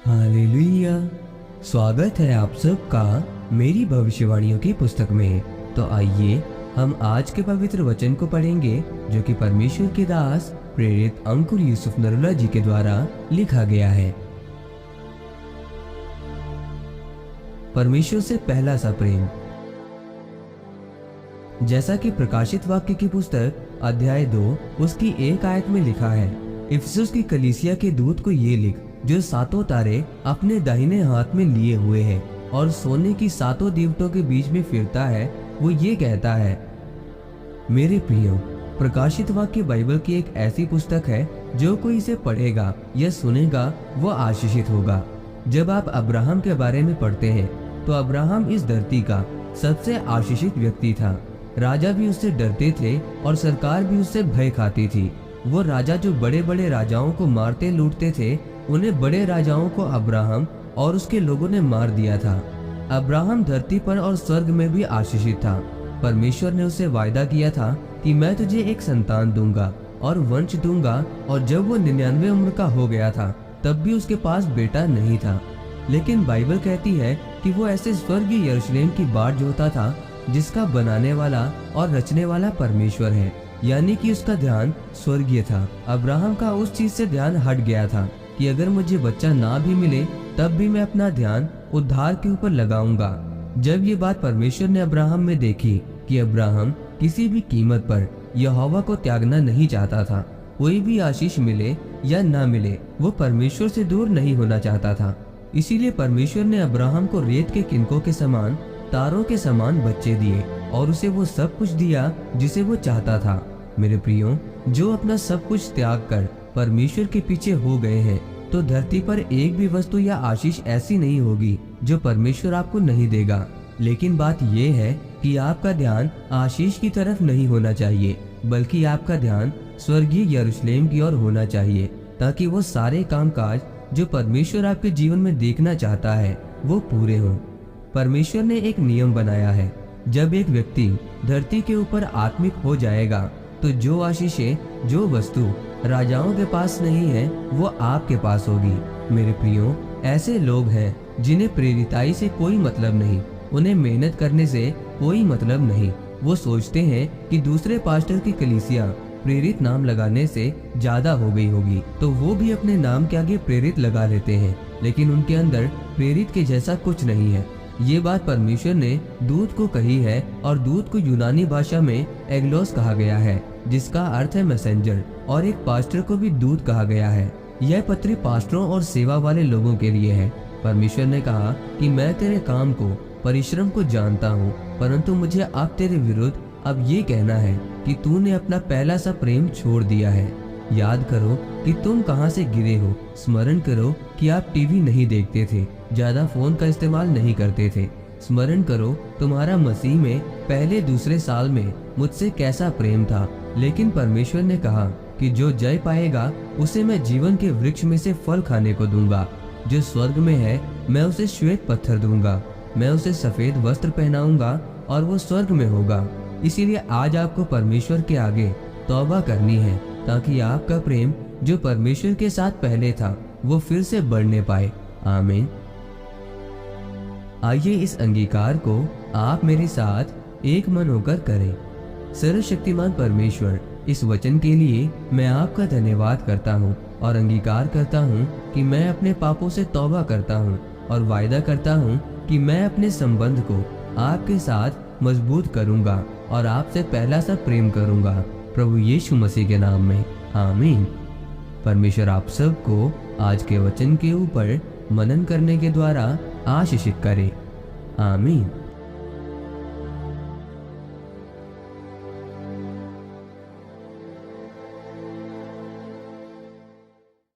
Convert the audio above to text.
Hallelujah. स्वागत है आप सबका मेरी भविष्यवाणियों की पुस्तक में। तो आइए हम आज के पवित्र वचन को पढ़ेंगे जो कि परमेश्वर के दास प्रेरित अंकुर यूसुफ नरुला जी के द्वारा लिखा गया है। परमेश्वर से पहला सा प्रेम। जैसा कि प्रकाशित वाक्य की पुस्तक अध्याय 2 उसकी 1 आयत में लिखा है, इफिसुस की कलीसिया के दूत को ये लिख जो 7 तारे अपने दाहिने हाथ में लिए हुए है और सोने की 7 दीवटों के बीच में फिरता है। वो ये कहता है, मेरे प्रियो, प्रकाशित वाक्य बाइबल की एक ऐसी पुस्तक है जो कोई इसे पढ़ेगा या सुनेगा वो आशीषित होगा। जब आप अब्राहम के बारे में पढ़ते हैं तो अब्राहम इस धरती का सबसे आशीषित व्यक्ति था। राजा भी उससे डरते थे और सरकार भी उससे भय खाती थी। वो राजा जो बड़े बड़े राजाओं को मारते लूटते थे, उन्हें बड़े राजाओं को अब्राहम और उसके लोगों ने मार दिया था। अब्राहम धरती पर और स्वर्ग में भी आशीषित था। परमेश्वर ने उसे वायदा किया था कि मैं तुझे एक संतान दूंगा और वंश दूंगा, और जब वो 99 उम्र का हो गया था तब भी उसके पास बेटा नहीं था। लेकिन बाइबल कहती है कि वो ऐसे स्वर्गीय यरूशलेम की बाट जोता था जिसका बनाने वाला और रचने वाला परमेश्वर है, यानी कि उसका ध्यान स्वर्गीय था। अब्राहम का उस चीज से ध्यान हट गया था कि अगर मुझे बच्चा ना भी मिले तब भी मैं अपना ध्यान उद्धार के ऊपर लगाऊंगा। जब ये बात परमेश्वर ने अब्राहम में देखी कि अब्राहम किसी भी कीमत पर यहोवा को त्यागना नहीं चाहता था, कोई भी आशीष मिले या ना मिले वो परमेश्वर से दूर नहीं होना चाहता था, इसीलिए परमेश्वर ने अब्राहम को रेत के किनकों के समान, तारों के समान बच्चे दिए और उसे वो सब कुछ दिया जिसे वो चाहता था। मेरे प्रियो, जो अपना सब कुछ त्याग कर परमेश्वर के पीछे हो गए हैं तो धरती पर एक भी वस्तु या आशीष ऐसी नहीं होगी जो परमेश्वर आपको नहीं देगा। लेकिन बात यह है कि आपका ध्यान आशीष की तरफ नहीं होना चाहिए, बल्कि आपका ध्यान स्वर्गीय यरूशलेम की ओर होना चाहिए, ताकि वो सारे कामकाज जो परमेश्वर आपके जीवन में देखना चाहता है वो पूरे हों। परमेश्वर ने एक नियम बनाया है, जब एक व्यक्ति धरती के ऊपर आत्मिक हो जाएगा तो जो आशीषें, जो वस्तु राजाओं के पास नहीं है वो आपके पास होगी। मेरे प्रियो, ऐसे लोग हैं जिन्हें प्रेरिताई से कोई मतलब नहीं, उन्हें मेहनत करने से कोई मतलब नहीं। वो सोचते हैं कि दूसरे पास्टर की कलीसिया प्रेरित नाम लगाने से ज्यादा हो गई होगी तो वो भी अपने नाम के आगे प्रेरित लगा लेते हैं, लेकिन उनके अंदर प्रेरित के जैसा कुछ नहीं है। ये बात परमेश्वर ने दूत को कही है, और दूत को यूनानी भाषा में एग्लोस कहा गया है, जिसका अर्थ है मैसेंजर, और एक पास्टर को भी दूत कहा गया है। यह पत्री पास्टरों और सेवा वाले लोगों के लिए है। परमेश्वर ने कहा कि मैं तेरे काम को, परिश्रम को जानता हूँ, परंतु मुझे अब तेरे विरुद्ध अब ये कहना है कि तूने अपना पहला सा प्रेम छोड़ दिया है। याद करो कि तुम कहाँ से गिरे हो। स्मरण करो कि आप टीवी नहीं देखते थे, ज्यादा फोन का इस्तेमाल नहीं करते थे। स्मरण करो तुम्हारा मसीह में पहले दूसरे साल में मुझसे कैसा प्रेम था। लेकिन परमेश्वर ने कहा कि जो जय पाएगा उसे मैं जीवन के वृक्ष में से फल खाने को दूंगा। जो स्वर्ग में है मैं उसे श्वेत पत्थर दूंगा, मैं उसे सफेद वस्त्र पहनाऊंगा और वो स्वर्ग में होगा। इसीलिए आज आपको परमेश्वर के आगे तौबा करनी है, ताकि आपका प्रेम जो परमेश्वर के साथ पहले था वो फिर से बढ़ने पाए। आमीन। आइए इस अंगीकार को आप मेरे साथ एक मन होकर करें। सर्वशक्तिमान परमेश्वर, इस वचन के लिए मैं आपका धन्यवाद करता हूँ और अंगीकार करता हूँ कि मैं अपने पापों से तौबा करता हूँ और वायदा करता हूँ कि मैं अपने संबंध को आपके साथ मजबूत करूँगा और आपसे पहला सा प्रेम करूँगा, प्रभु यीशु मसीह के नाम में। आमीन। परमेश्वर आप सबको आज के वचन के ऊपर मनन करने के द्वारा आशीषित करे। आमीन।